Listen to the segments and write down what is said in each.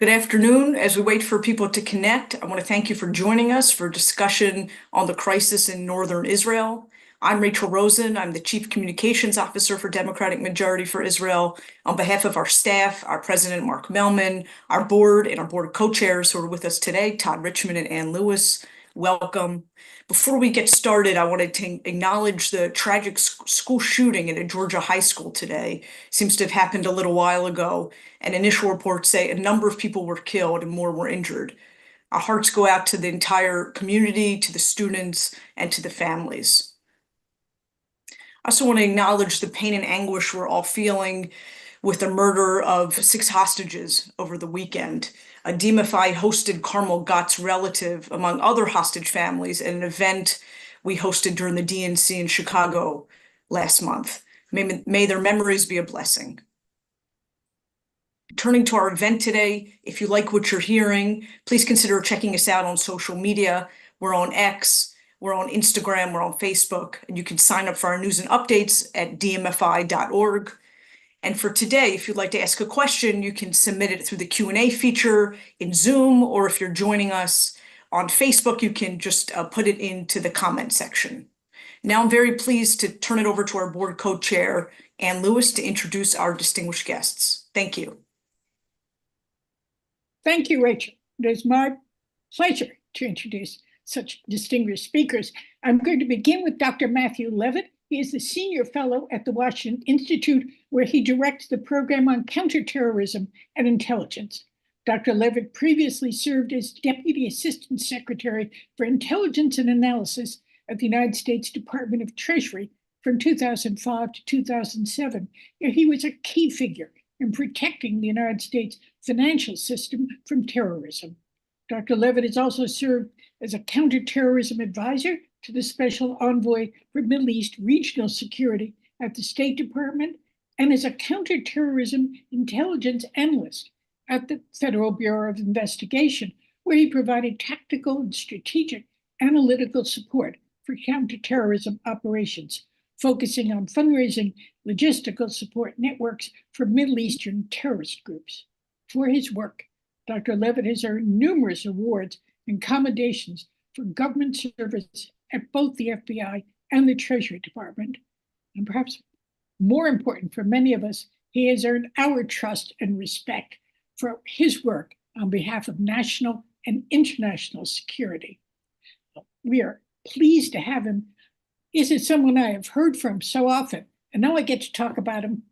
Good afternoon. As we wait for people to connect, I want to thank you for joining us for a discussion on the crisis in northern Israel. I'm Rachel Rosen. I'm the Chief Communications Officer for Democratic Majority for Israel. On behalf of our staff, our President Mark Melman, our board, and our board co-chairs who are with us today, Todd Richmond and Ann Lewis, welcome. Before we get started, I wanted to acknowledge the tragic school shooting at a Georgia high school today. Seems to have happened a little while ago, and initial reports say a number of people were killed and more were injured. Our hearts go out to the entire community, to the students, and to the families. I also want to acknowledge the pain and anguish we're all feeling with the murder of 6 hostages over the weekend. A DMFI hosted Carmel Gott's relative, among other hostage families, at an event we hosted during the DNC in Chicago last month. May their memories be a blessing. Turning to our event today, if you like what you're hearing, please consider checking us out on social media. We're on X, we're on Instagram, we're on Facebook, and you can sign up for our news and updates at dmfi.org. And for today, if you'd like to ask a question, you can submit it through the Q&A feature in Zoom, or if you're joining us on Facebook, you can just put it into the comment section. Now I'm very pleased to turn it over to our board co-chair, Ann Lewis, to introduce our distinguished guests. Thank you. Thank you, Rachel. It is my pleasure to introduce such distinguished speakers. I'm going to begin with Dr. Matthew Levitt. He is the Senior Fellow at the Washington Institute, where he directs the program on counterterrorism and intelligence. Dr. Levitt previously served as Deputy Assistant Secretary for Intelligence and Analysis at the United States Department of Treasury from 2005 to 2007, where he was a key figure in protecting the United States financial system from terrorism. Dr. Levitt has also served as a counterterrorism advisor to the Special Envoy for Middle East Regional Security at the State Department and as a counterterrorism intelligence analyst at the Federal Bureau of Investigation, where he provided tactical and strategic analytical support for counterterrorism operations, focusing on fundraising logistical support networks for Middle Eastern terrorist groups. For his work, Dr. Levitt has earned numerous awards and commendations for government service at both the FBI and the Treasury Department. And perhaps more important for many of us, he has earned our trust and respect for his work on behalf of national and international security. We are pleased to have him. This is someone I have heard from so often, and now I get to talk about him.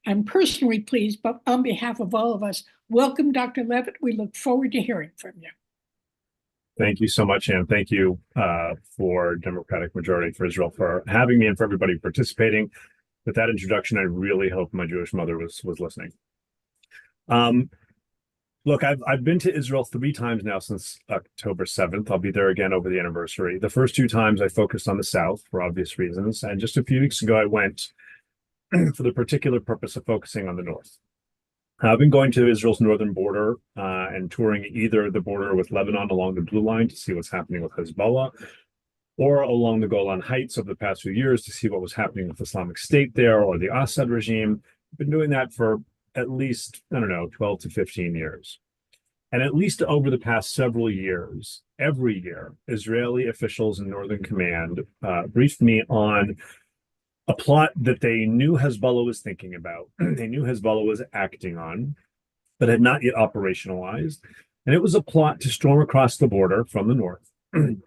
I'm personally pleased, but on behalf of all of us, welcome, Dr. Levitt. We look forward to hearing from you. Thank you so much, Ann. Thank you for Democratic Majority for Israel for having me and for everybody participating. With that introduction, I really hope my Jewish mother was listening. Look, I've been to Israel 3 times now since October 7th. I'll be there again over the anniversary. The first 2 times I focused on the South for obvious reasons. And just a few weeks ago, I went for the particular purpose of focusing on the North. I've been going to Israel's northern border and touring either the border with Lebanon along the Blue Line to see what's happening with Hezbollah, or along the Golan Heights over the past few years to see what was happening with Islamic State there or the Assad regime. I've been doing that for at least, 12 to 15 years. And at least over the past several years, every year, Israeli officials in Northern Command briefed me on a plot that they knew Hezbollah was thinking about, they knew Hezbollah was acting on, but had not yet operationalized. And it was a plot to storm across the border from the north,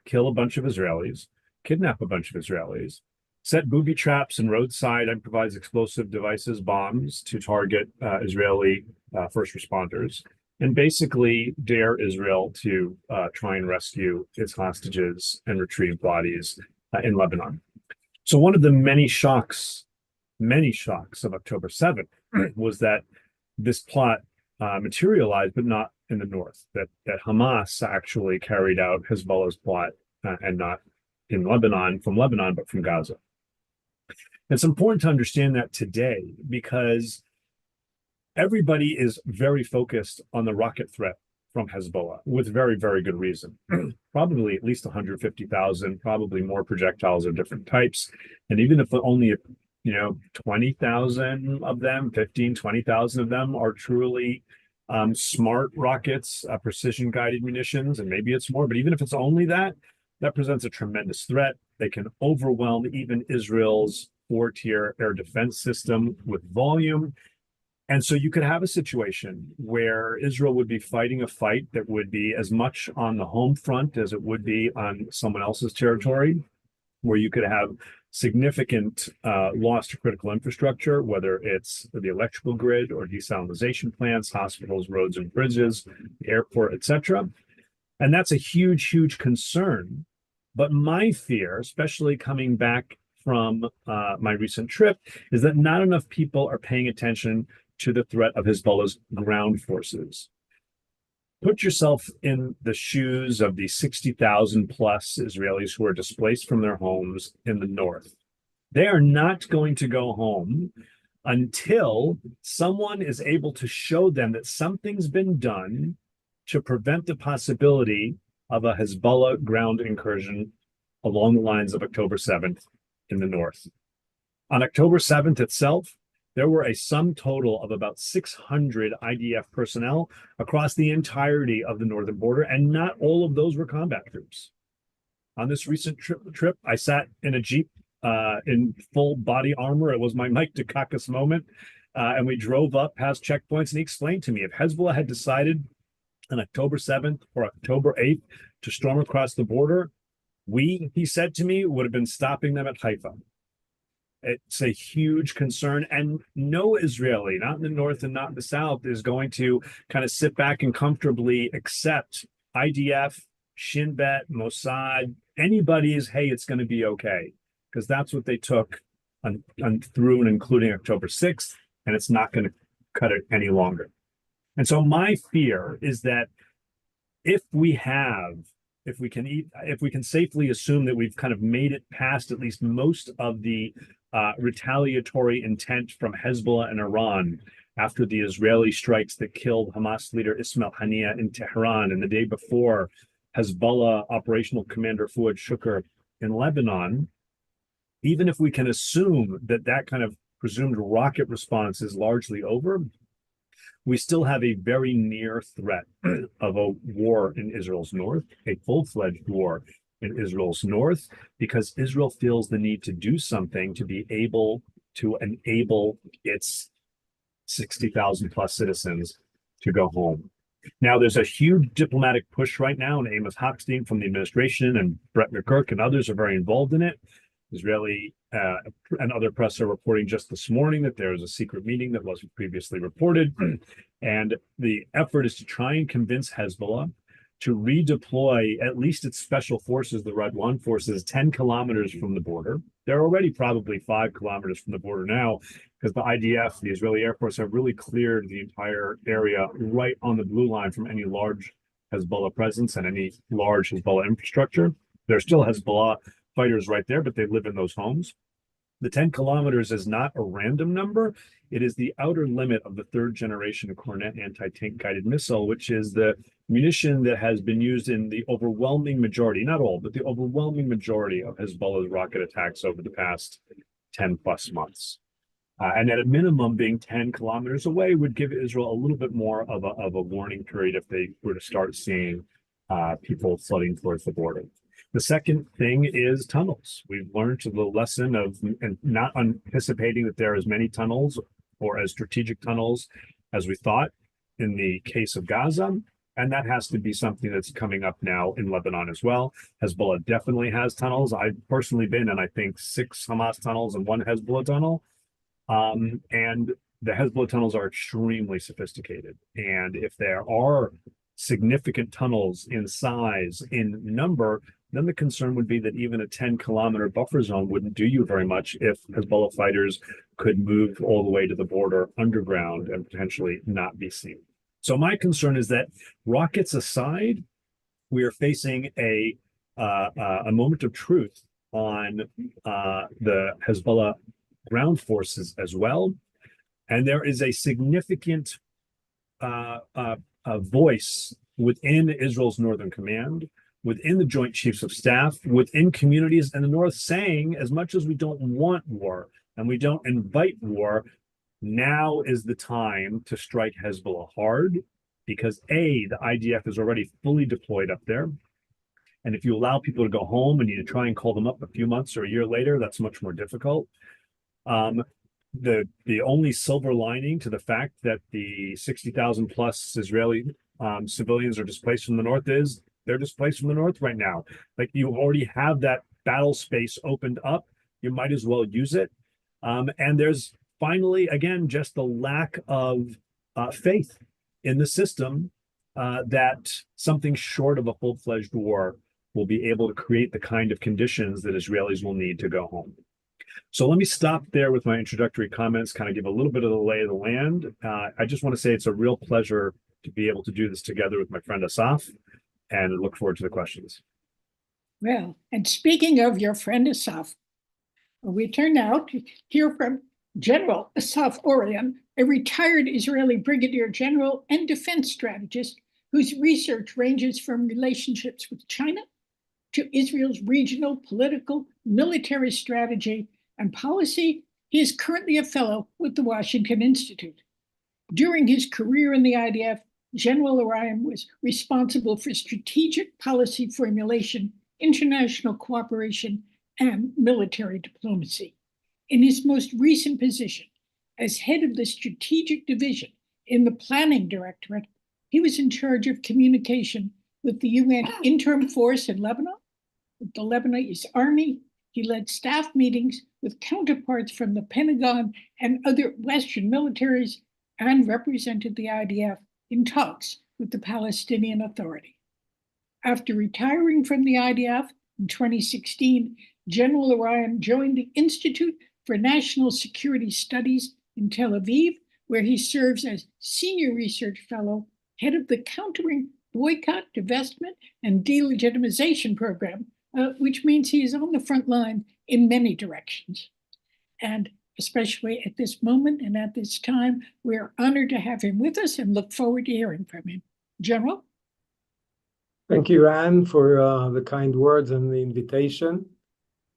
kill a bunch of Israelis, kidnap a bunch of Israelis, set booby traps and roadside improvised explosive devices, bombs, to target Israeli first responders, and basically dare Israel to try and rescue its hostages and retrieve bodies in Lebanon. So one of the many shocks of October 7th was that this plot materialized, but not in the north, that Hamas actually carried out Hezbollah's plot and not in Lebanon, from Lebanon, but from Gaza. It's important to understand that today because everybody is very focused on the rocket threat from Hezbollah with very, very good reason. Probably at least 150,000, probably more projectiles of different types. And even if only, 20,000 of them, 15, 20,000 of them are truly smart rockets, precision guided munitions, and maybe it's more, but even if it's only that, that presents a tremendous threat. They can overwhelm even Israel's 4-tier air defense system with volume. And so you could have a situation where Israel would be fighting a fight that would be as much on the home front as it would be on someone else's territory, where you could have significant loss to critical infrastructure, whether it's the electrical grid or desalination plants, hospitals, roads and bridges, the airport, etc. And that's a huge, huge concern. But my fear, especially coming back from my recent trip, is that not enough people are paying attention to the threat of Hezbollah's ground forces. Put yourself in the shoes of the 60,000 plus Israelis who are displaced from their homes in the north. They are not going to go home until someone is able to show them that something's been done to prevent the possibility of a Hezbollah ground incursion along the lines of October 7th in the north. On October 7th itself, there were a sum total of about 600 IDF personnel across the entirety of the northern border, and not all of those were combat troops. On this recent trip, I sat in a Jeep in full body armor. It was my Mike Dukakis moment. And we drove up past checkpoints, and he explained to me if Hezbollah had decided on October 7th or October 8th to storm across the border, he said to me, would have been stopping them at Haifa. It's a huge concern, and no Israeli, not in the north and not in the south, is going to kind of sit back and comfortably accept IDF, Shin Bet, Mossad, anybody's, hey, it's going to be okay, because that's what they took on through and including October 6th, and it's not going to cut it any longer. And so my fear is that if we can safely assume that we've kind of made it past at least most of the retaliatory intent from Hezbollah and Iran after the Israeli strikes that killed Hamas leader Ismail Haniyeh in Tehran, and the day before Hezbollah operational commander Fuad Shukr in Lebanon, even if we can assume that that kind of presumed rocket response is largely over, we still have a very near threat of a war in Israel's north, a full-fledged war in Israel's north, because Israel feels the need to do something to be able to enable its 60,000 plus citizens to go home. Now, there's a huge diplomatic push right now, and Amos Hochstein from the administration and Brett McGurk and others are very involved in it. Israeli and other press are reporting just this morning that there is a secret meeting that wasn't previously reported. And the effort is to try and convince Hezbollah to redeploy at least its special forces, the Radwan forces, 10 kilometers from the border. They're already probably 5 kilometers from the border now, because the IDF, the Israeli Air Force, have really cleared the entire area right on the blue line from any large Hezbollah presence and any large Hezbollah infrastructure. There's still Hezbollah fighters right there, but they live in those homes. The 10 kilometers is not a random number. It is the outer limit of the 3rd generation Cornet anti-tank guided missile, which is the munition that has been used in the overwhelming majority, not all, but the overwhelming majority of Hezbollah's rocket attacks over the past 10 plus months. And at a minimum, being 10 kilometers away would give Israel a little bit more of a warning period if they were to start seeing people flooding towards the border. The second thing is tunnels. We've learned the lesson of not anticipating that there are as many tunnels or as strategic tunnels as we thought in the case of Gaza. And that has to be something that's coming up now in Lebanon as well. Hezbollah definitely has tunnels. I've personally been in, I think, 6 Hamas tunnels and 1 Hezbollah tunnel. And the Hezbollah tunnels are extremely sophisticated. And if there are significant tunnels in size, in number, then the concern would be that even a 10-kilometer buffer zone wouldn't do you very much if Hezbollah fighters could move all the way to the border underground and potentially not be seen. So my concern is that, rockets aside, we are facing a moment of truth on the Hezbollah ground forces as well. And there is a significant voice within Israel's Northern Command, within the Joint Chiefs of Staff, within communities in the North, saying, as much as we don't want war and we don't invite war, now is the time to strike Hezbollah hard because the IDF is already fully deployed up there. And if you allow people to go home and you try and call them up a few months or a year later, that's much more difficult. The only silver lining to the fact that the 60,000 plus Israeli civilians are displaced from the north is they're displaced from the north right now. Like, you already have that battle space opened up. You might as well use it. And there's finally, again, just the lack of faith in the system that something short of a full-fledged war will be able to create the kind of conditions that Israelis will need to go home. So let me stop there with my introductory comments, kind of give a little bit of the lay of the land. I just want to say it's a real pleasure to be able to do this together with my friend Assaf, and I look forward to the questions. Well, and speaking of your friend Assaf, we turn now to hear from General Assaf Orion, a retired Israeli brigadier general and defense strategist whose research ranges from relationships with China to Israel's regional, political, military strategy and policy. He is currently a fellow with the Washington Institute. During his career in the IDF, General Orion was responsible for strategic policy formulation, international cooperation, and military diplomacy. In his most recent position as head of the strategic division in the Planning Directorate, he was in charge of communication with the UN interim force in Lebanon, with the Lebanese Army. He led staff meetings with counterparts from the Pentagon and other Western militaries, and represented the IDF in talks with the Palestinian Authority. After retiring from the IDF in 2016, General Orion joined the Institute for National Security Studies in Tel Aviv, where he serves as Senior Research Fellow, head of the Countering Boycott, Divestment, and Delegitimization Program, which means he is on the front line in many directions. And especially at this moment and at this time, we are honored to have him with us and look forward to hearing from him. General? Thank you, Anne, for the kind words and the invitation.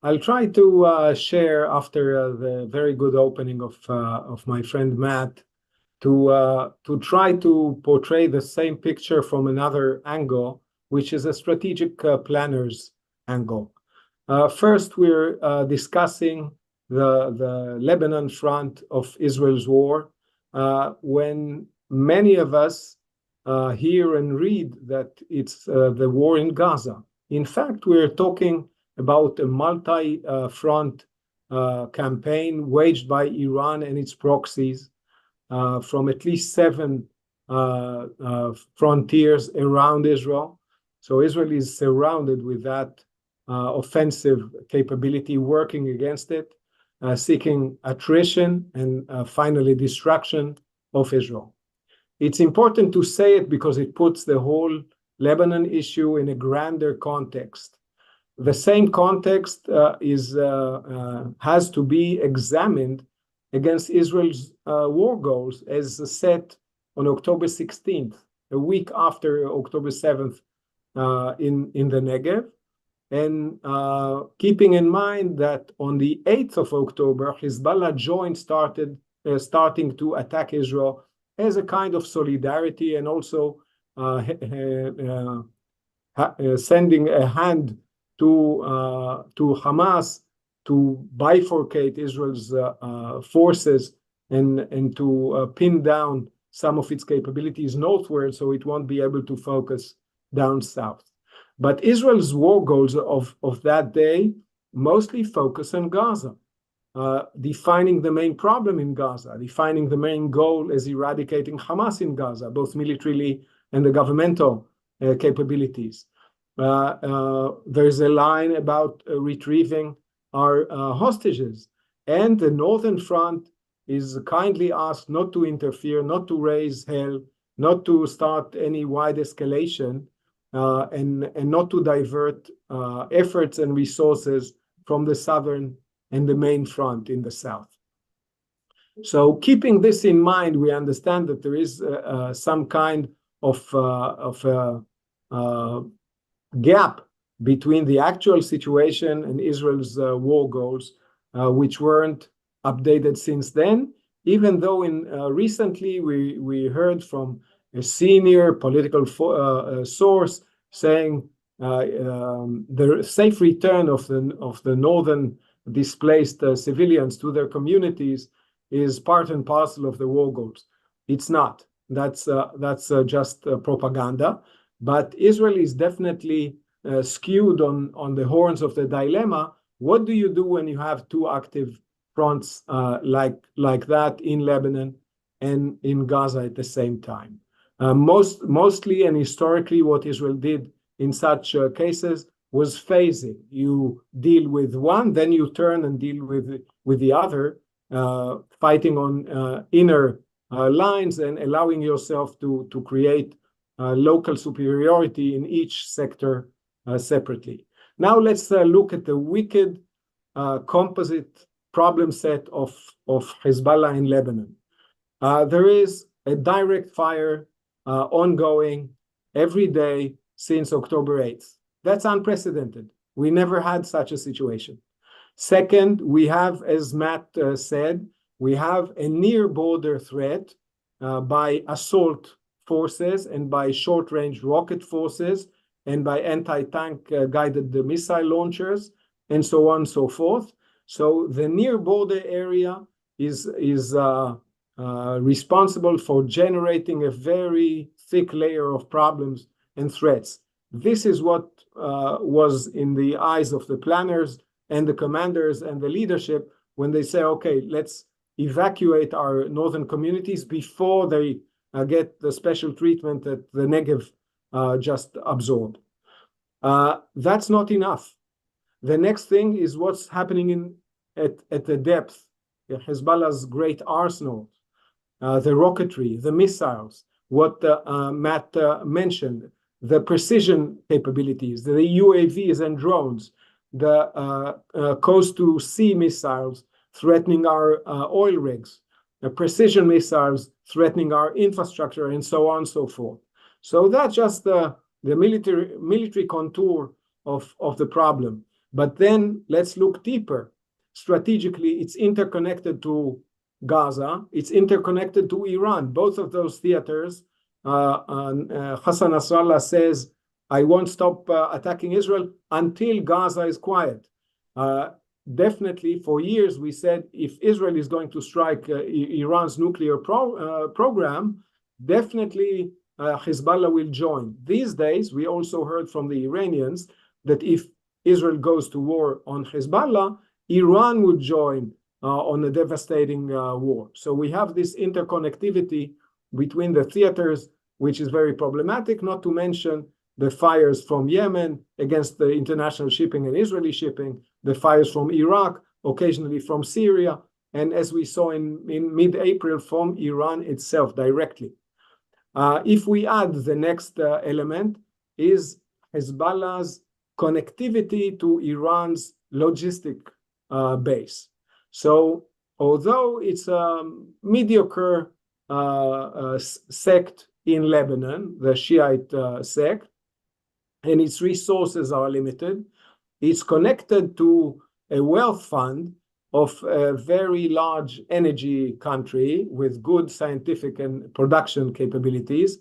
I'll try to share, after the very good opening of my friend Matt, to try to portray the same picture from another angle, which is a strategic planner's angle. First, we're discussing the Lebanon front of Israel's war, when many of us hear and read that it's the war in Gaza. In fact, we're talking about a multi-front campaign waged by Iran and its proxies from at least 7 frontiers around Israel. So Israel is surrounded with that offensive capability, working against it, seeking attrition and finally destruction of Israel. It's important to say it because it puts the whole Lebanon issue in a grander context. The same context has to be examined against Israel's war goals as set on October 16th, a week after October 7th in the Negev. And keeping in mind that on the 8th of October, Hezbollah starting to attack Israel as a kind of solidarity, and also sending a hand to Hamas to bifurcate Israel's forces and to pin down some of its capabilities northward, so it won't be able to focus down south. But Israel's war goals of that day mostly focus on Gaza, defining the main problem in Gaza, defining the main goal as eradicating Hamas in Gaza, both militarily and the governmental capabilities. There's a line about retrieving our hostages, and the Northern Front is kindly asked not to interfere, not to raise hell, not to start any wide escalation, and not to divert efforts and resources from the southern and the main front in the south. So keeping this in mind, we understand that there is some kind of gap between the actual situation and Israel's war goals, which weren't updated since then, even though recently we heard from a senior political source saying the safe return of the northern displaced civilians to their communities is part and parcel of the war goals. It's not. That's just propaganda. But Israel is definitely skewed on the horns of the dilemma. What do you do when you have two active fronts like that in Lebanon and in Gaza at the same time? Mostly and historically, what Israel did in such cases was phasing. You deal with one, then you turn and deal with the other, fighting on inner lines and allowing yourself to create local superiority in each sector separately. Now let's look at the wicked composite problem set of Hezbollah in Lebanon. There is a direct fire ongoing every day since October 8th. That's unprecedented. We never had such a situation. Second, we have, as Matt said, we have a near border threat by assault forces and by short-range rocket forces and by anti-tank guided missile launchers and so on and so forth. So the near border area is responsible for generating a very thick layer of problems and threats. This is what was in the eyes of the planners and the commanders and the leadership when they say, okay, let's evacuate our northern communities before they get the special treatment that the Negev just absorbed. That's not enough. The next thing is what's happening at the depth, Hezbollah's great arsenal, the rocketry, the missiles, what Matt mentioned, the precision capabilities, the UAVs and drones, the coast-to-sea missiles threatening our oil rigs, the precision missiles threatening our infrastructure, and so on and so forth. So that's just the military contour of the problem. But then let's look deeper. Strategically, it's interconnected to Gaza. It's interconnected to Iran. Both of those theaters, Hassan Nasrallah says, I won't stop attacking Israel until Gaza is quiet. Definitely, for years, we said if Israel is going to strike Iran's nuclear program, definitely Hezbollah will join. These days, we also heard from the Iranians that if Israel goes to war on Hezbollah, Iran would join on a devastating war. So we have this interconnectivity between the theaters, which is very problematic, not to mention the fires from Yemen against the international shipping and Israeli shipping, the fires from Iraq, occasionally from Syria, and as we saw in mid-April from Iran itself directly. If we add the next element is Hezbollah's connectivity to Iran's logistic base. So although it's a mediocre sect in Lebanon, the Shiite sect, and its resources are limited, it's connected to a wealth fund of a very large energy country with good scientific and production capabilities.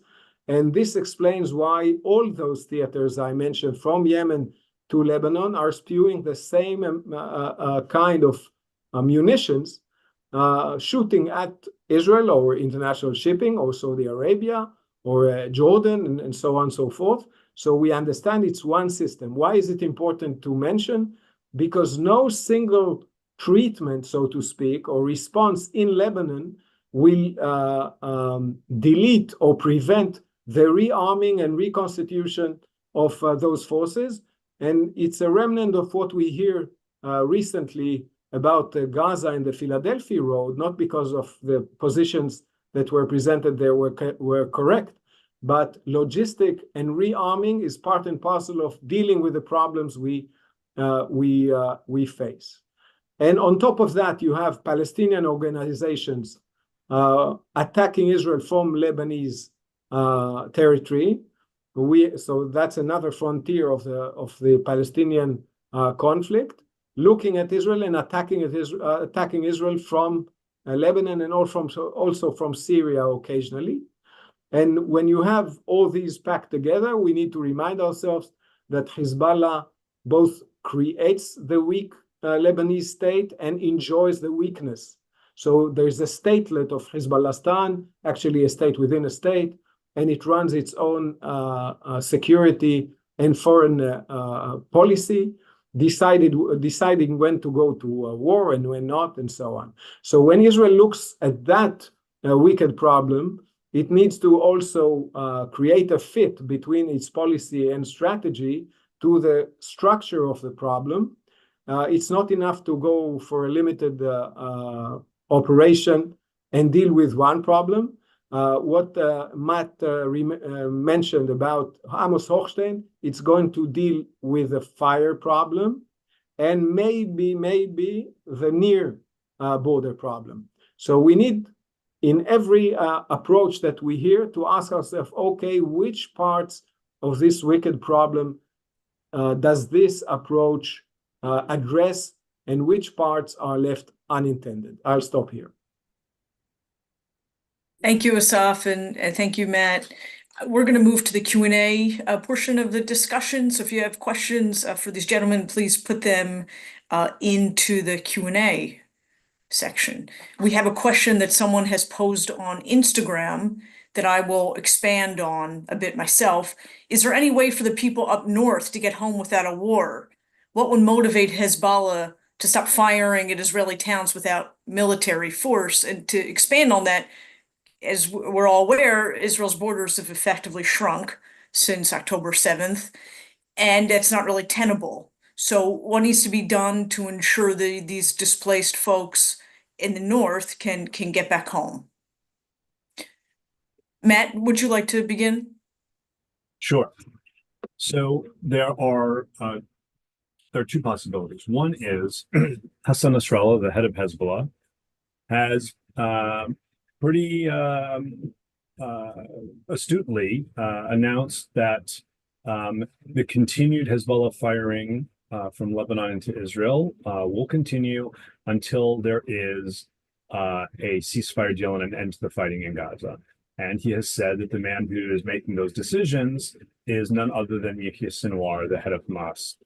And this explains why all those theaters I mentioned from Yemen to Lebanon are spewing the same kind of munitions, shooting at Israel or international shipping or Saudi Arabia or Jordan and so on and so forth. So we understand it's one system. Why is it important to mention? Because no single treatment, so to speak, or response in Lebanon will delete or prevent the rearming and reconstitution of those forces. And it's a remnant of what we hear recently about Gaza and the Philadelphia road, not because of the positions that were presented there were correct, but logistic and rearming is part and parcel of dealing with the problems we face. And on top of that, you have Palestinian organizations attacking Israel from Lebanese territory. So that's another frontier of the Palestinian conflict, looking at Israel and attacking Israel from Lebanon and also from Syria occasionally. And when you have all these packed together, we need to remind ourselves that Hezbollah both creates the weak Lebanese state and enjoys the weakness. So there's a statelet of Hezbollah, actually a state within a state, and it runs its own security and foreign policy, deciding when to go to war and when not, and so on. So when Israel looks at that wicked problem, it needs to also create a fit between its policy and strategy to the structure of the problem. It's not enough to go for a limited operation and deal with one problem. What Matt mentioned about Amos Hochstein, it's going to deal with a fire problem and maybe the near border problem. So we need, in every approach that we hear, to ask ourselves, okay, which parts of this wicked problem does this approach address, and which parts are left unintended? I'll stop here. Thank you, Assaf, and thank you, Matt. We're going to move to the Q&A portion of the discussion. So if you have questions for these gentlemen, please put them into the Q&A section. We have a question that someone has posed on Instagram that I will expand on a bit myself. Is there any way for the people up north to get home without a war? What would motivate Hezbollah to stop firing at Israeli towns without military force? And to expand on that, as we're all aware, Israel's borders have effectively shrunk since October 7th, and that's not really tenable. So what needs to be done to ensure that these displaced folks in the north can get back home? Matt, would you like to begin? Sure. So there are two possibilities. One is Hassan Nasrallah, the head of Hezbollah, has pretty astutely announced that the continued Hezbollah firing from Lebanon into Israel will continue until there is a ceasefire deal and an end to the fighting in Gaza. And he has said that the man who is making those decisions is none other than Yahya Sinwar, the head of Hamas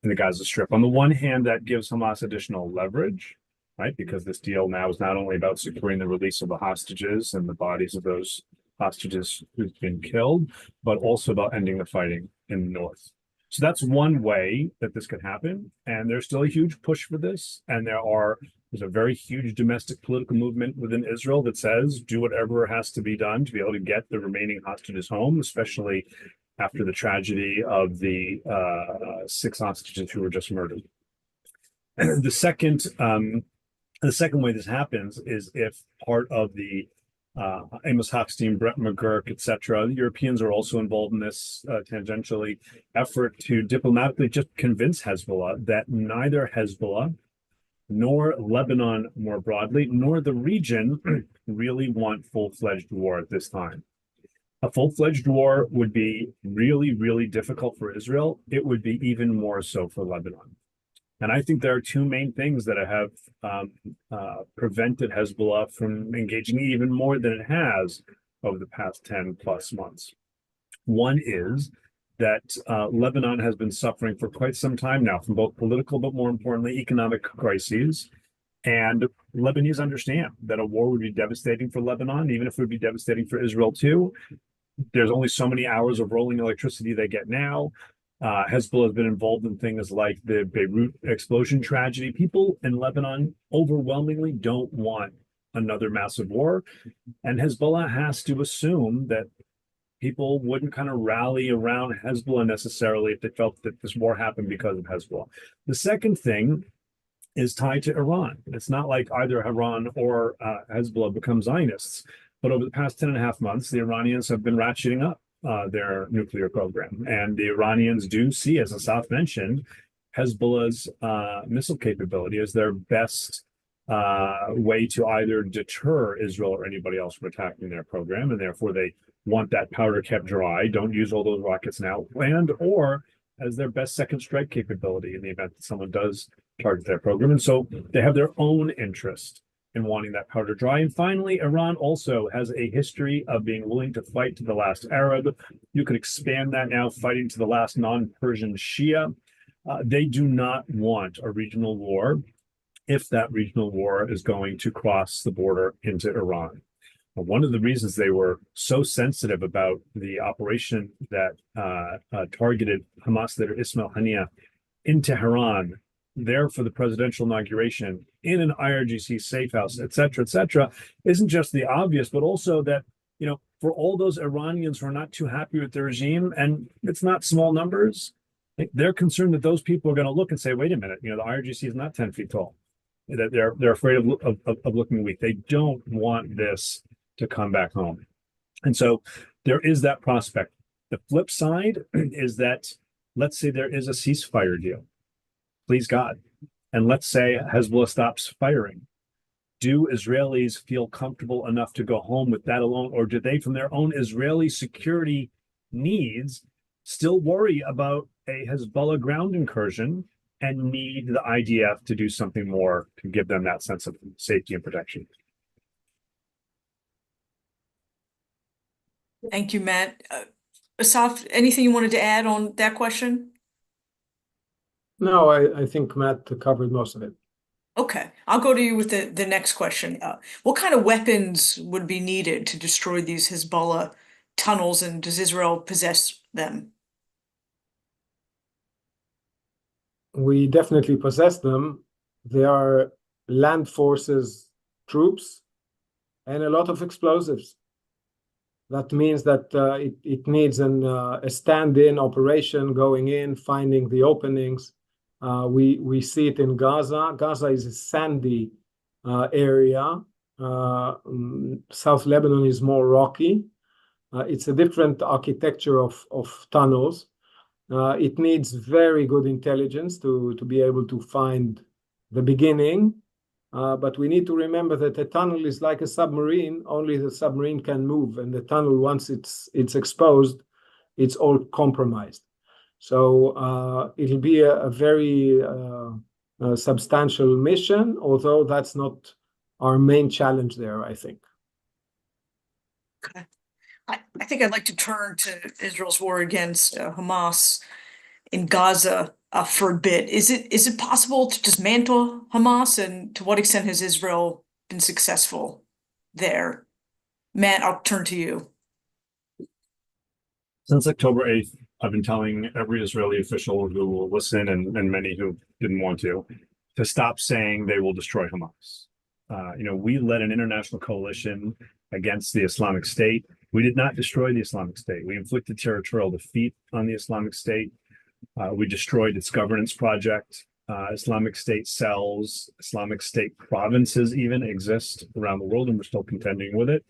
in the Gaza Strip. On the one hand, that gives Hamas additional leverage, right? Because this deal now is not only about securing the release of the hostages and the bodies of those hostages who've been killed, but also about ending the fighting in the north. So that's one way that this could happen. And there's still a huge push for this. And there's a very huge domestic political movement within Israel that says, do whatever has to be done to be able to get the remaining hostages home, especially after the tragedy of the 6 hostages who were just murdered. The second way this happens is if part of the Amos Hochstein, Brett McGurk, etc., the Europeans are also involved in this tangentially effort to diplomatically just convince Hezbollah that neither Hezbollah nor Lebanon more broadly, nor the region really want full-fledged war at this time. A full-fledged war would be really, really difficult for Israel. It would be even more so for Lebanon. And I think there are two main things that have prevented Hezbollah from engaging even more than it has over the past 10 plus months. One is that Lebanon has been suffering for quite some time now from both political, but more importantly, economic crises. And Lebanese understand that a war would be devastating for Lebanon, even if it would be devastating for Israel too. There's only so many hours of rolling electricity they get now. Hezbollah has been involved in things like the Beirut explosion tragedy. People in Lebanon overwhelmingly don't want another massive war. And Hezbollah has to assume that people wouldn't kind of rally around Hezbollah necessarily if they felt that this war happened because of Hezbollah. The second thing is tied to Iran. It's not like either Iran or Hezbollah become Zionists. But over the past 10.5 months, the Iranians have been ratcheting up their nuclear program. And the Iranians do see, as Assaf mentioned, Hezbollah's missile capability as their best way to either deter Israel or anybody else from attacking their program. And therefore, they want that powder kept dry, don't use all those rockets now, and or as their best second strike capability in the event that someone does target their program. And so they have their own interest in wanting that powder dry. And finally, Iran also has a history of being willing to fight to the last Arab. You could expand that now, fighting to the last non-Persian Shia. They do not want a regional war if that regional war is going to cross the border into Iran. One of the reasons they were so sensitive about the operation that targeted Hamas leader Ismail Haniyeh in Tehran, there for the presidential inauguration, in an IRGC safe house, et cetera, isn't just the obvious, but also that, you know, for all those Iranians who are not too happy with the regime, and it's not small numbers, they're concerned that those people are going to look and say, wait a minute, you know, the IRGC is not 10 feet tall. That they're afraid of looking weak. They don't want this to come back home. And so there is that prospect. The flip side is that, let's say there is a ceasefire deal, please God, and let's say Hezbollah stops firing. Do Israelis feel comfortable enough to go home with that alone, or do they, from their own Israeli security needs, still worry about a Hezbollah ground incursion and need the IDF to do something more to give them that sense of safety and protection? Thank you, Matt. Assaf, anything you wanted to add on that question? No, I think Matt covered most of it. Okay, I'll go to you with the next question. What kind of weapons would be needed to destroy these Hezbollah tunnels, and does Israel possess them? We definitely possess them. They are land forces troops and a lot of explosives. That means that it needs a stand-in operation, going in, finding the openings. We see it in Gaza. Gaza is a sandy area. South Lebanon is more rocky. It's a different architecture of tunnels. It needs very good intelligence to be able to find the beginning. But we need to remember that a tunnel is like a submarine. Only the submarine can move, and the tunnel, once it's exposed, it's all compromised. So it'll be a very substantial mission, although that's not our main challenge there, I think. Okay. I think I'd like to turn to Israel's war against Hamas in Gaza for a bit. Is it possible to dismantle Hamas, and to what extent has Israel been successful there? Matt, I'll turn to you. Since October 8th, I've been telling every Israeli official who will listen, and many who didn't want to stop saying they will destroy Hamas. We led an international coalition against the Islamic State. We did not destroy the Islamic State. We inflicted territorial defeat on the Islamic State. We destroyed its governance project. Islamic State cells, Islamic State provinces even exist around the world, and we're still contending with it.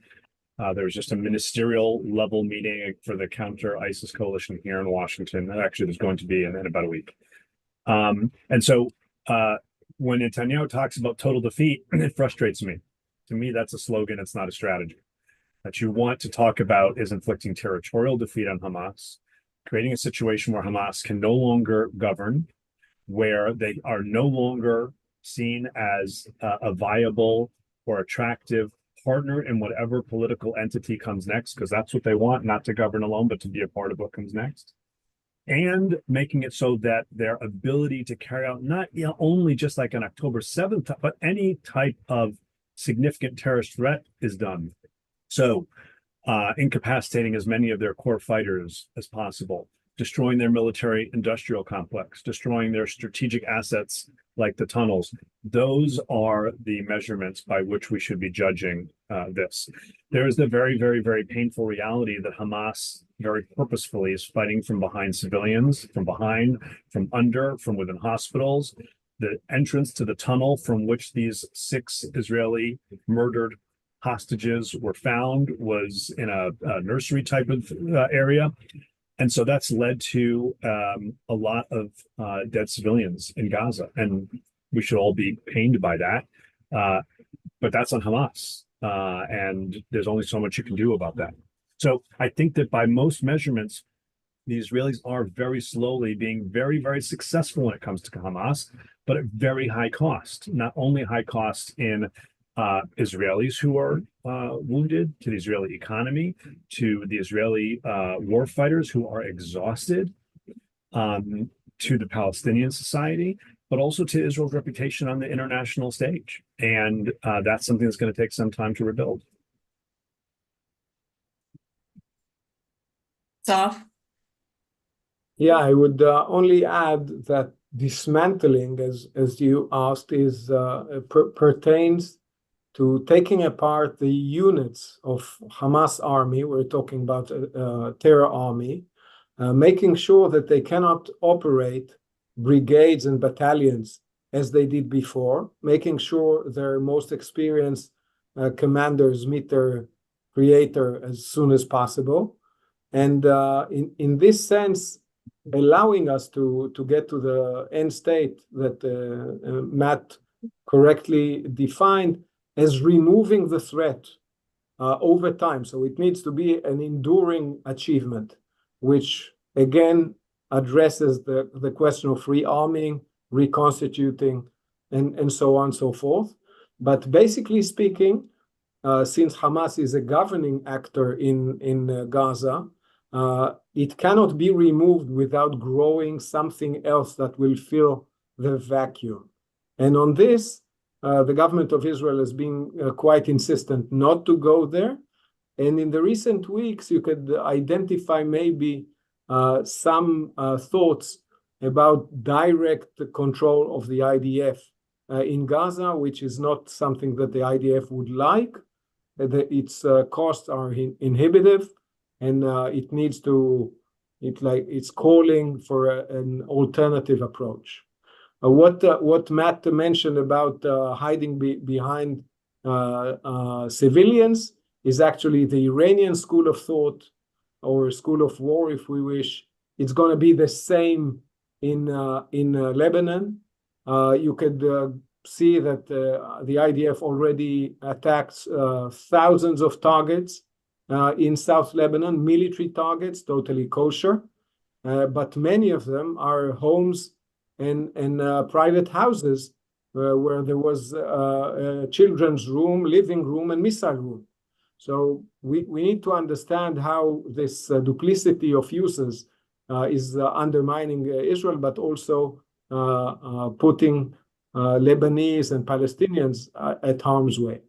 There was just a ministerial level meeting for the counter ISIS coalition here in Washington. And actually, there's going to be in about a week. And so when Netanyahu talks about total defeat, it frustrates me. To me, that's a slogan. It's not a strategy. That you want to talk about is inflicting territorial defeat on Hamas, creating a situation where Hamas can no longer govern, where they are no longer seen as a viable or attractive partner in whatever political entity comes next, because that's what they want, not to govern alone, but to be a part of what comes next. And making it so that their ability to carry out not only just like on October 7th, but any type of significant terrorist threat is done. So incapacitating as many of their core fighters as possible, destroying their military industrial complex, destroying their strategic assets like the tunnels. Those are the measurements by which we should be judging this. There is the very, very, very painful reality that Hamas very purposefully is fighting from behind civilians, from behind, from under, from within hospitals. The entrance to the tunnel from which these 6 Israeli murdered hostages were found was in a nursery type of area. And so that's led to a lot of dead civilians in Gaza. And we should all be pained by that. But that's on Hamas. And there's only so much you can do about that. So I think that by most measurements, the Israelis are very slowly being very, very successful when it comes to Hamas, but at very high cost. Not only high cost in Israelis who are wounded, to the Israeli economy, to the Israeli war fighters who are exhausted, to the Palestinian society, but also to Israel's reputation on the international stage. And that's something that's going to take some time to rebuild. Assaf? Yeah, I would only add that dismantling, as you asked, is pertains to taking apart the units of Hamas army. We're talking about a terror army, making sure that they cannot operate brigades and battalions as they did before, making sure their most experienced commanders meet their creator as soon as possible. And in this sense, allowing us to get to the end state that Matt correctly defined as removing the threat over time. So it needs to be an enduring achievement, which again addresses the question of rearming, reconstituting, and so on and so forth. But basically speaking, since Hamas is a governing actor in Gaza, it cannot be removed without growing something else that will fill the vacuum. And on this, the government of Israel has been quite insistent not to go there. And in the recent weeks, you could identify maybe some thoughts about direct control of the IDF in Gaza, which is not something that the IDF would like. Its costs are inhibitive, and it needs to, it's calling for an alternative approach. What Matt mentioned about hiding behind civilians is actually the Iranian school of thought, or school of war, if we wish. It's going to be the same in Lebanon. You could see that the IDF already attacks thousands of targets in South Lebanon, military targets, totally kosher. But many of them are homes and private houses where there was a children's room, living room, and missile room. So we need to understand how this duplicity of uses is undermining Israel, but also putting Lebanese and Palestinians at harm's way.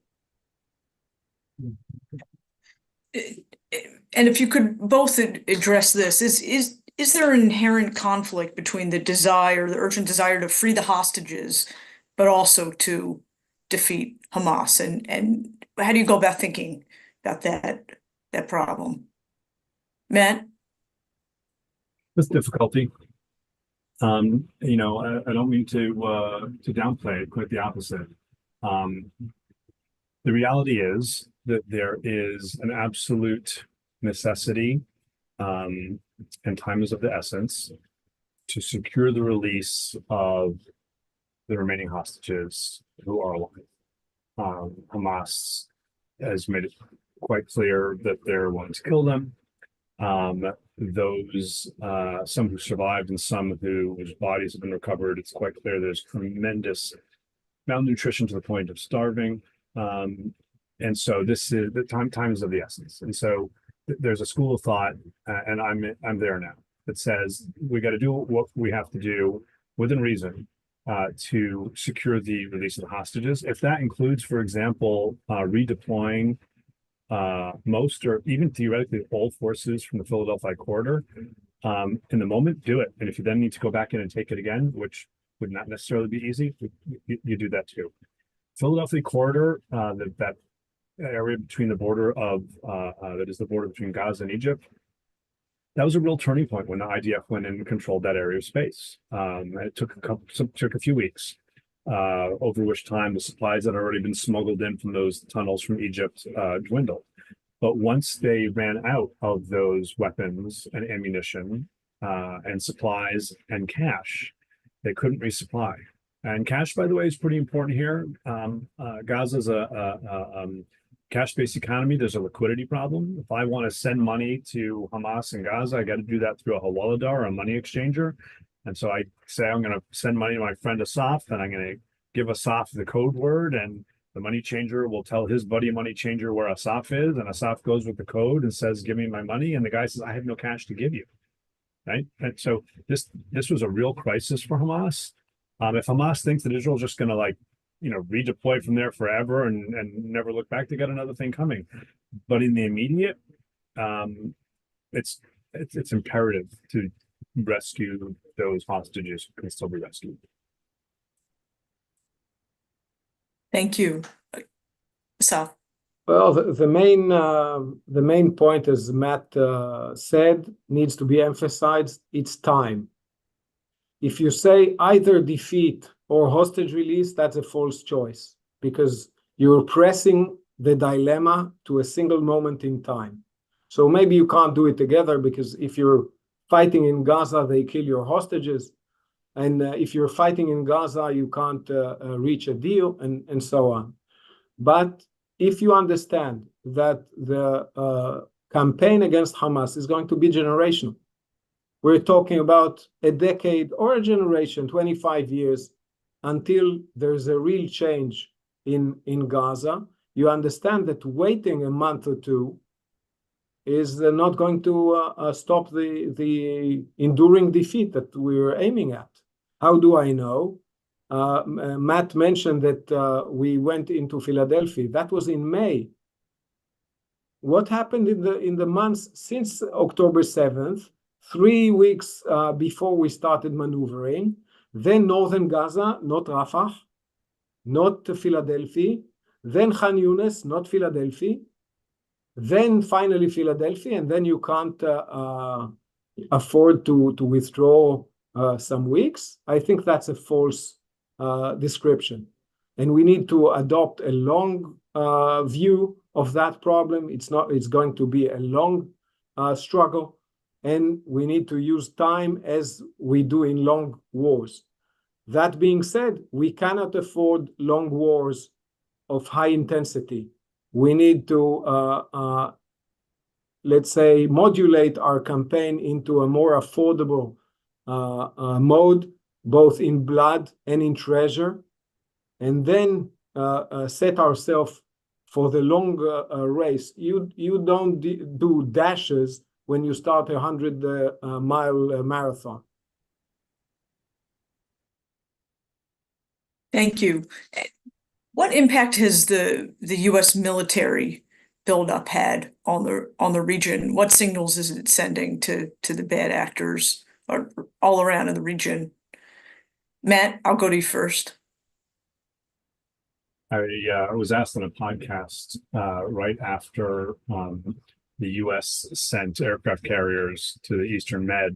And if you could both address this, is there an inherent conflict between the urgent desire to free the hostages, but also to defeat Hamas? And how do you go about thinking about that problem? Matt? With difficulty. I don't mean to downplay it, quite the opposite. The reality is that there is an absolute necessity, and time is of the essence, to secure the release of the remaining hostages who are alive. Hamas has made it quite clear that they're willing to kill them. Those some who survived and some whose bodies have been recovered, it's quite clear there's tremendous malnutrition to the point of starving. And so this is the time is of the essence. And so there's a school of thought, and I'm there now, that says we got to do what we have to do within reason to secure the release of the hostages. If that includes, for example, redeploying most or even theoretically all forces from the Philadelphia corridor, in the moment, do it. And if you then need to go back in and take it again, which would not necessarily be easy, you do that too. Philadelphia corridor, that area between the border of that is the border between Gaza and Egypt, that was a real turning point when the IDF went in and controlled that area of space. It took a few weeks, over which time the supplies that had already been smuggled in from those tunnels from Egypt dwindled. But once they ran out of those weapons and ammunition and supplies and cash, they couldn't resupply. And cash, by the way, is pretty important here. Gaza is a cash-based economy. There's a liquidity problem. If I want to send money to Hamas in Gaza, I got to do that through a hawala or a money exchanger. And so I say I'm going to send money to my friend Assaf, and I'm going to give Assaf the code word, and The money changer will tell his buddy money changer where Assaf is, and Assaf goes with the code and says, "Give me my money." And the guy says, "I have no cash to give you." Right? And so this was a real crisis for Hamas. If Hamas thinks that Israel's just going to redeploy from there forever and never look back, they got another thing coming. But in the immediate, it's imperative to rescue those hostages who can still be rescued. Thank you. Assaf. Well, the main point, as Matt said, needs to be emphasized. It's time. If you say either defeat or hostage release, that's a false choice, because you're pressing the dilemma to a single moment in time. So maybe you can't do it together, because if you're fighting in Gaza, they kill your hostages. And if you're fighting in Gaza, you can't reach a deal, and so on. But if you understand that the campaign against Hamas is going to be generational, we're talking about a decade or a generation, 25 years, until there's a real change in Gaza, you understand that waiting a month or two is not going to stop the enduring defeat that we're aiming at. How do I know? Matt mentioned that we went into Philadelphia. That was in May. What happened in the months since October 7th, 3 weeks before we started maneuvering? Then northern Gaza, not Rafah, not Philadelphia. Then Khan Yunis, not Philadelphia. Then finally Philadelphia, and then you can't afford to withdraw some weeks. I think that's a false description, and we need to adopt a long view of that problem. It's going to be a long struggle, and we need to use time as we do in long wars. That being said, we cannot afford long wars of high intensity. We need to, let's say, modulate our campaign into a more affordable mode, both in blood and in treasure, and then set ourselves for the long race. You don't do dashes when you start a 100-mile marathon. Thank you. What impact has the U.S. military buildup had on the region? What signals is it sending to the bad actors all around in the region? Matt, I'll go to you first. I was asked on a podcast right after the U.S. sent aircraft carriers to the Eastern Med,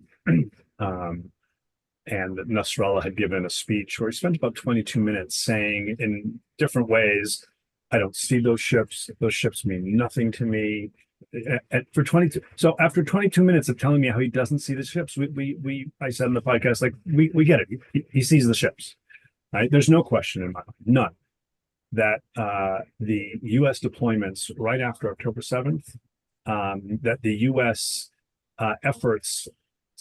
and Nasrallah had given a speech where he spent about 22 minutes saying in different ways, "I don't see those ships. Those ships mean nothing to me." So after 22 minutes of telling me how he doesn't see the ships, I said in the podcast, like, we get it. He sees the ships, right? There's no question in my mind, none, that the U.S. deployments right after October 7th, that the U.S. efforts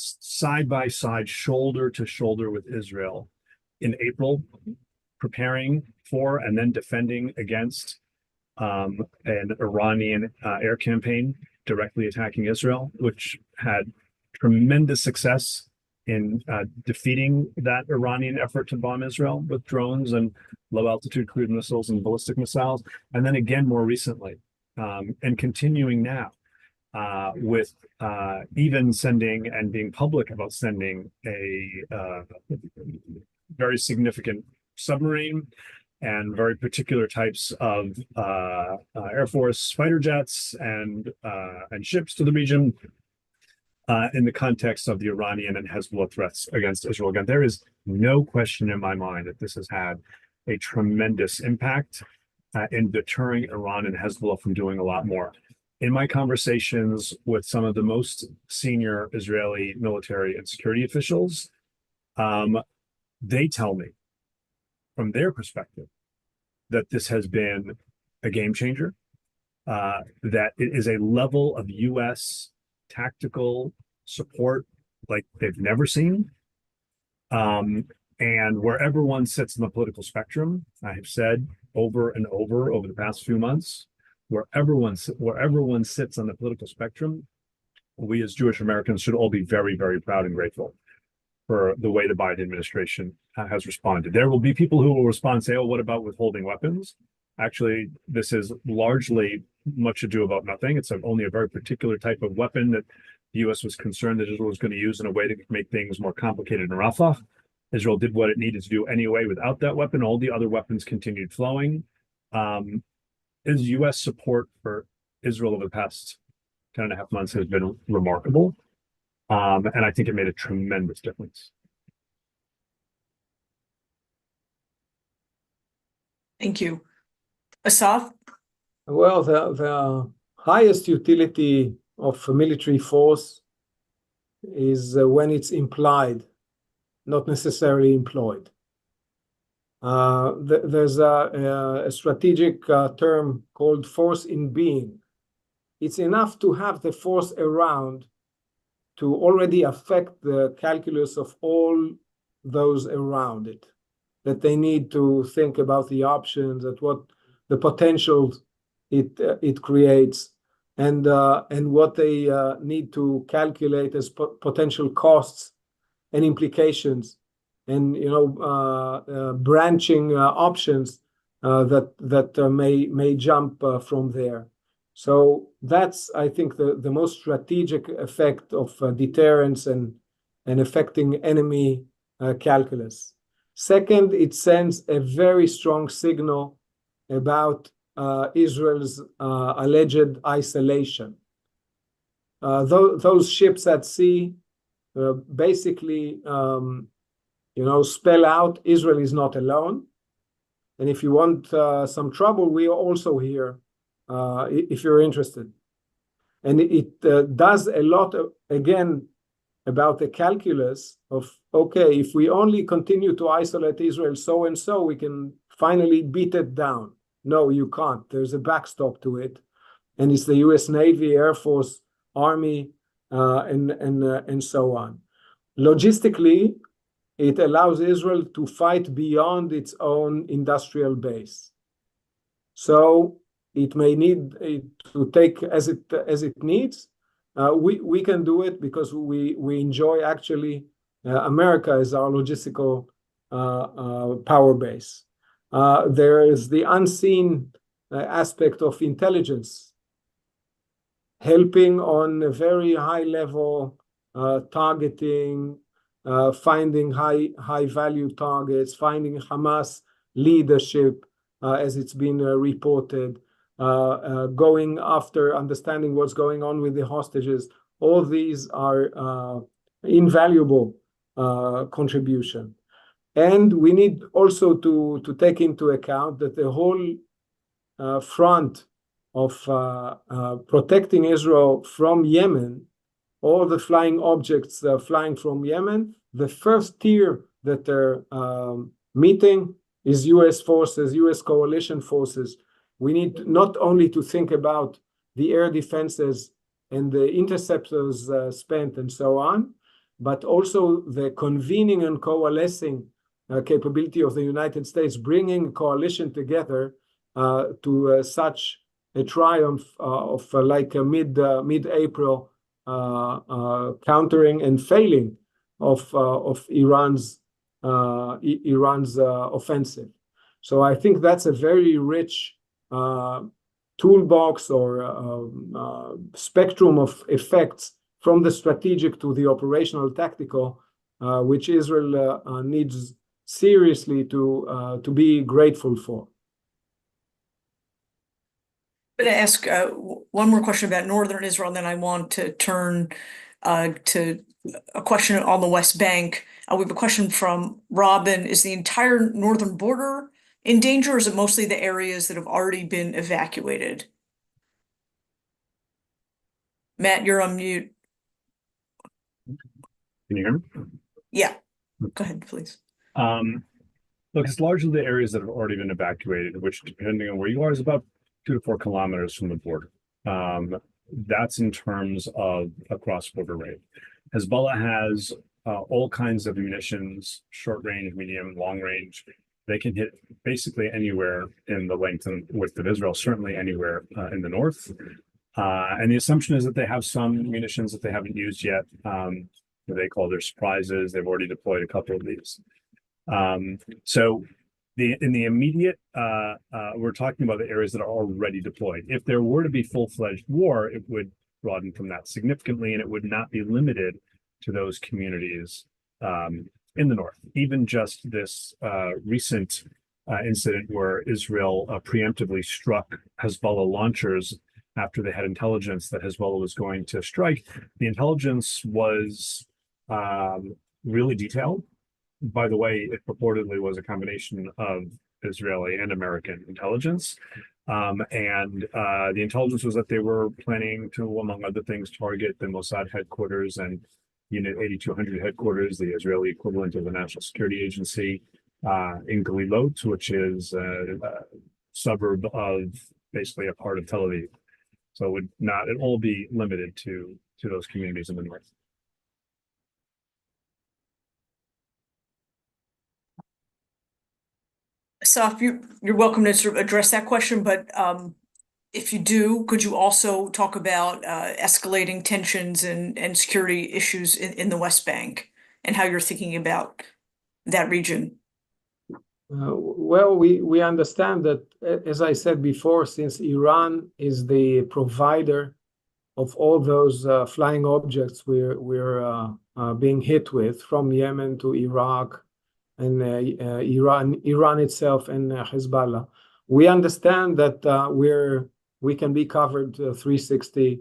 side by side, shoulder to shoulder with Israel in April, preparing for and then defending against an Iranian air campaign directly attacking Israel, which had tremendous success in defeating that Iranian effort to bomb Israel with drones and low-altitude cruise missiles and ballistic missiles, and then again more recently, and continuing now with even sending and being public about sending a very significant submarine and very particular types of Air Force fighter jets and ships to the region in the context of the Iranian and Hezbollah threats against Israel. Again, there is no question in my mind that this has had a tremendous impact in deterring Iran and Hezbollah from doing a lot more. In my conversations with some of the most senior Israeli military and security officials, they tell me from their perspective that this has been a game changer, that it is a level of U.S. tactical support like they've never seen. And wherever one sits in the political spectrum, I have said over and over the past few months, wherever one sits on the political spectrum, we as Jewish Americans should all be very, very proud and grateful for the way the Biden administration has responded. There will be people who will respond and say, oh, what about withholding weapons? Actually, this is largely much ado about nothing. It's only a very particular type of weapon that the U.S. was concerned that Israel was going to use in a way to make things more complicated in Rafah. Israel did what it needed to do anyway without that weapon. All the other weapons continued flowing. Is U.S. support for Israel over the past 10.5 months has been remarkable. And I think it made a tremendous difference. Thank you. Assaf? Well, the highest utility of a military force is when it's implied, not necessarily employed. There's a strategic term called force in being. It's enough to have the force around to already affect the calculus of all those around it, that they need to think about the options, at what the potential it creates, and what they need to calculate as potential costs and implications, and branching options that may jump from there. So that's, I think, the most strategic effect of deterrence and affecting enemy calculus. Second, it sends a very strong signal about Israel's alleged isolation. Those ships at sea basically, spell out Israel is not alone. And if you want some trouble, we are also here if you're interested. And it does a lot, again, about the calculus of, okay, if we only continue to isolate Israel so and so, we can finally beat it down. No, you can't. There's a backstop to it. And it's the US Navy, Air Force, Army, and so on. Logistically, it allows Israel to fight beyond its own industrial base. So it may need to take as it needs. We can do it because we enjoy actually America as our logistical power base. There is the unseen aspect of intelligence, helping on a very high level, targeting, finding high value targets, finding Hamas leadership as it's been reported, going after understanding what's going on with the hostages. All these are invaluable contribution. And we need also to take into account that the whole front of protecting Israel from Yemen, all the flying objects flying from Yemen, the first tier that they're meeting is US forces, US coalition forces. We need not only to think about the air defenses and the interceptors spent and so on, but also the convening and coalescing capability of the United States, bringing a coalition together to such a triumph of like a mid-April countering and failing of Iran's offensive. So I think that's a very rich toolbox or spectrum of effects from the strategic to the operational tactical, which Israel needs seriously to be grateful for. I'm going to ask one more question about northern Israel, and then I want to turn to a question on the West Bank. We have a question from Rueven. Is the entire northern border in danger, or is it mostly the areas that have already been evacuated? Matt, you're on mute. Can you hear me? Yeah, go ahead, please. Look, it's largely the areas that have already been evacuated, which, depending on where you are, is about 2 to 4 kilometers from the border. That's in terms of a cross-border raid. Hezbollah has all kinds of munitions, short range, medium, long range, they can hit basically anywhere in the length and width of Israel, certainly anywhere in the north. And the assumption is that they have some munitions that they haven't used yet. They call their surprises. They've already deployed a couple of these. So in the immediate, we're talking about the areas that are already deployed. If there were to be full-fledged war, it would broaden from that significantly, and it would not be limited to those communities in the north. Even just this recent incident where Israel preemptively struck Hezbollah launchers after they had intelligence that Hezbollah was going to strike. The intelligence was really detailed. By the way, it purportedly was a combination of Israeli and American intelligence. The intelligence was that they were planning to, among other things, target the Mossad headquarters and Unit 8200 headquarters, the Israeli equivalent of the National Security Agency in Galilot, which is a suburb of basically a part of Tel Aviv. So it would not at all be limited to those communities in the north. Assaf, you're welcome to sort of address that question, but if you do, could you also talk about escalating tensions and security issues in the West Bank and how you're thinking about that region? Well, we understand that, as I said before, since Iran is the provider of all those flying objects we're being hit with, from Yemen to Iraq and Iran itself and Hezbollah, we understand that we can be covered 360.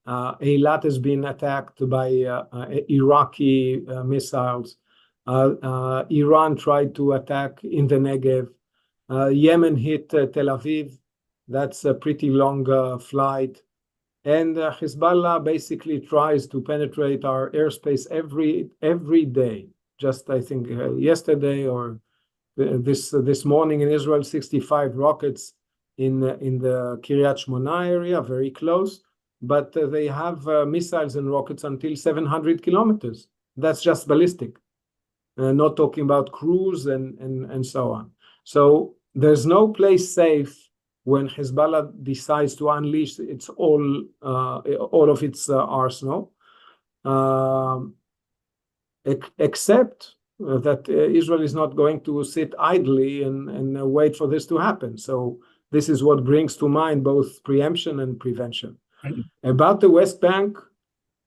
Eilat has been attacked by Iraqi missiles. Iran tried to attack in the Negev. Yemen hit Tel Aviv. That's a pretty long flight. And Hezbollah basically tries to penetrate our airspace every day. Just, I think, yesterday or this morning in Israel, 65 rockets in the Kiryat Shmona area, very close. But they have missiles and rockets until 700 kilometers. That's just ballistic. Not talking about cruise and so on. So there's no place safe when Hezbollah decides to unleash all of its arsenal, except that Israel is not going to sit idly and wait for this to happen. So this is what brings to mind both preemption and prevention. About the West Bank,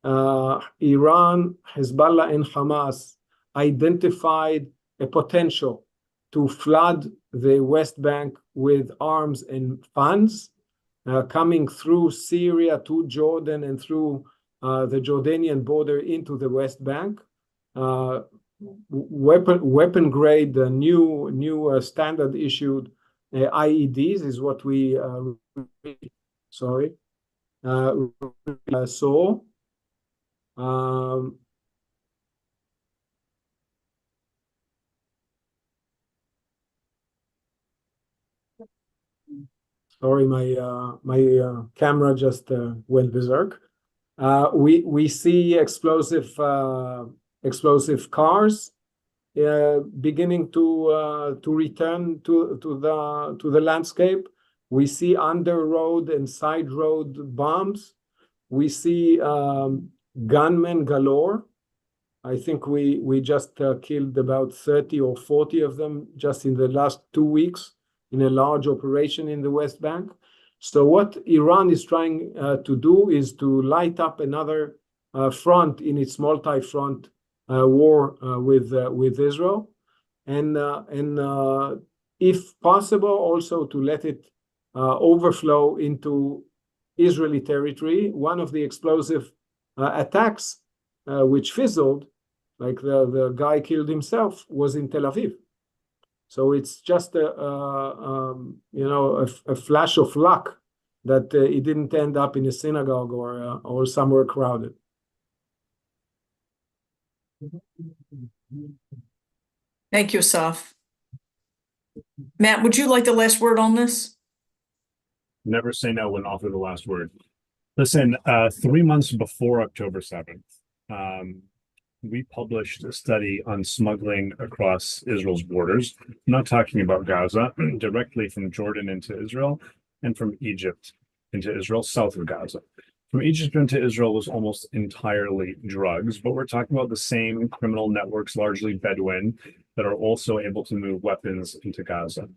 Iran, Hezbollah, and Hamas identified a potential to flood the West Bank with arms and funds coming through Syria to Jordan and through the Jordanian border into the West Bank. Weapon grade, new standard issued IEDs is what we saw. Sorry, my camera just went berserk. We see explosive cars beginning to return to the landscape. We see under road and side road bombs. We see gunmen galore. I think we just killed about 30 or 40 of them just in the last 2 weeks in a large operation in the West Bank. So what Iran is trying to do is to light up another front in its multi-front war with Israel, and if possible, also to let it overflow into Israeli territory. One of the explosive attacks which fizzled, like the guy killed himself, was in Tel Aviv. So it's just a flash of luck that it didn't end up in a synagogue or somewhere crowded. Thank you, Assaf. Matt, would you like the last word on this? Never say no when offered the last word. Listen, 3 months before October 7th, we published a study on smuggling across Israel's borders. I'm not talking about Gaza, directly from Jordan into Israel and from Egypt into Israel, south of Gaza. From Egypt into Israel was almost entirely drugs, but we're talking about the same criminal networks, largely Bedouin, that are also able to move weapons into Gaza.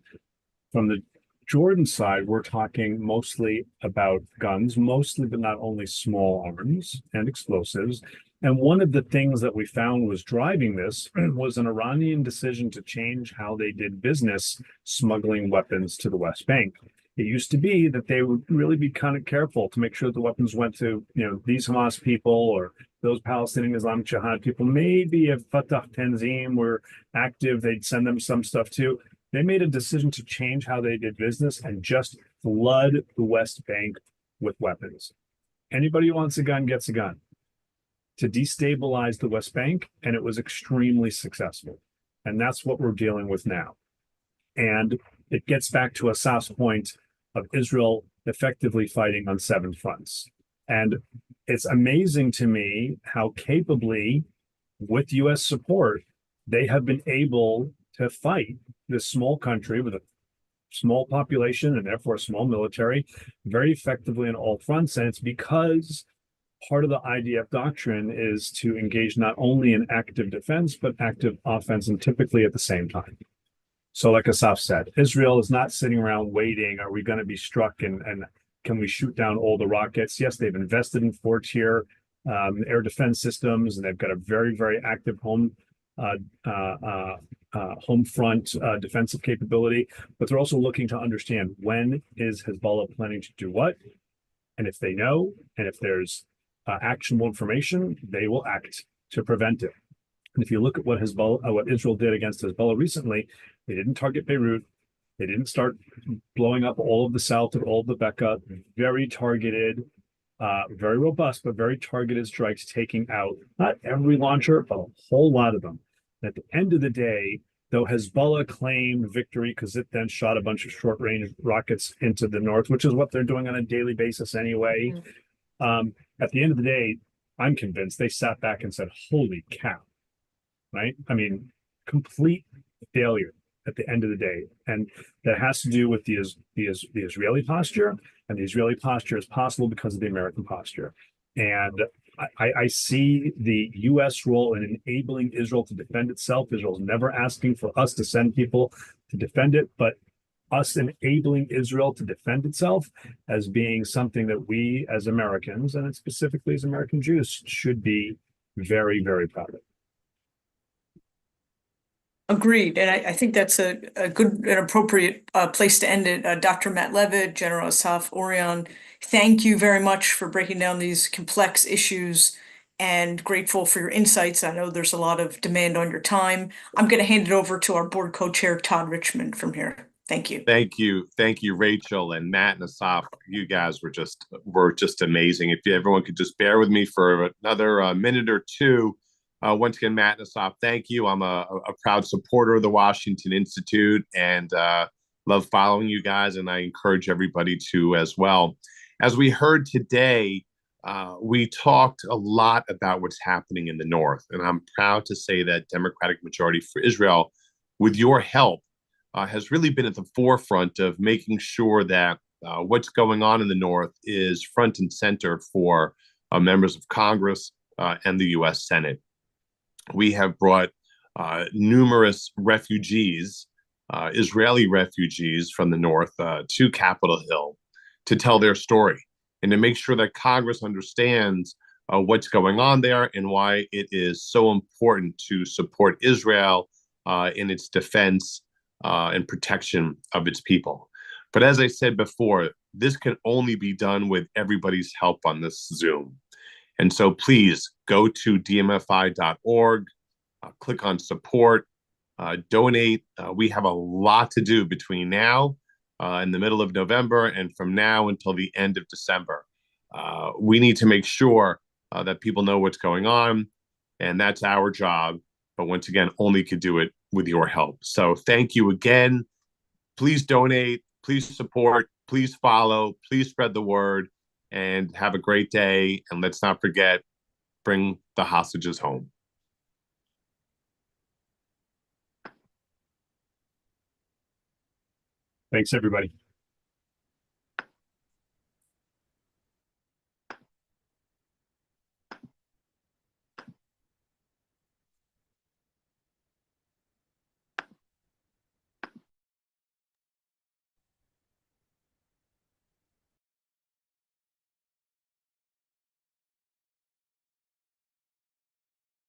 From the Jordan side, we're talking mostly about guns, mostly, but not only small arms and explosives. And one of the things that we found was driving this was an Iranian decision to change how they did business smuggling weapons to the West Bank. It used to be that they would really be kind of careful to make sure the weapons went to, these Hamas people or those Palestinian Islamic Jihad people. Maybe if Fatah Tanzim were active, they'd send them some stuff too. They made a decision to change how they did business and just flood the West Bank with weapons. Anybody who wants a gun gets a gun, to destabilize the West Bank, and it was extremely successful. And that's what we're dealing with now. And it gets back to Assaf's point of Israel effectively fighting on 7 fronts. And it's amazing to me how capably, with US support, they have been able to fight this small country with a small population and therefore a small military very effectively on all fronts. And it's because part of the IDF doctrine is to engage not only in active defense, but active offense, and typically at the same time. So like Assaf said, Israel is not sitting around waiting, are we going to be struck and can we shoot down all the rockets? Yes, they've invested in 4-tier air defense systems, and they've got a very, very active home front defensive capability, but they're also looking to understand, when is Hezbollah planning to do what? And if they know, and if there's actionable information, they will act to prevent it. And if you look at what Israel did against Hezbollah recently, they didn't target Beirut. They didn't start blowing up all of the south and all of the Bekaa. Very targeted, very robust, but very targeted strikes, taking out not every launcher, but a whole lot of them. And at the end of the day, though Hezbollah claimed victory because it then shot a bunch of short-range rockets into the north, which is what they're doing on a daily basis anyway. At the end of the day, I'm convinced they sat back and said, holy cow, right? I mean, complete failure at the end of the day. And that has to do with the Israeli posture, and the Israeli posture is possible because of the American posture. And I see the U.S. role in enabling Israel to defend itself. Israel's never asking for us to send people to defend it, but us enabling Israel to defend itself as being something that we as Americans, and specifically as American Jews, should be very, very proud of. Agreed. And I think that's a good and appropriate place to end it. Dr. Matt Levitt, General Assaf Orion, thank you very much for breaking down these complex issues, and grateful for your insights. I know there's a lot of demand on your time. I'm going to hand it over to our board co-chair, Todd Richmond, from here. Thank you. Thank you, Rachel and Matt and Assaf. You guys were just amazing. If everyone could just bear with me for another minute or two. Once again, Matt and Assaf, thank you. I'm a proud supporter of the Washington Institute and love following you guys, and I encourage everybody to as well. As we heard today, we talked a lot about what's happening in the North, and I'm proud to say that Democratic Majority for Israel, with your help, has really been at the forefront of making sure that what's going on in the North is front and center for members of Congress and the U.S. Senate. We have brought numerous refugees, Israeli refugees from the North, to Capitol Hill to tell their story and to make sure that Congress understands what's going on there and why it is so important to support Israel in its defense and protection of its people. But as I said before, this can only be done with everybody's help on this Zoom. And so please go to dmfi.org, click on support, donate. We have a lot to do between now and the middle of November, and from now until the end of December. We need to make sure that people know what's going on, and that's our job. But once again, only could do it with your help. So thank you again. Please donate, please support, please follow, please spread the word, and have a great day. And let's not forget, bring the hostages home. Thanks, everybody.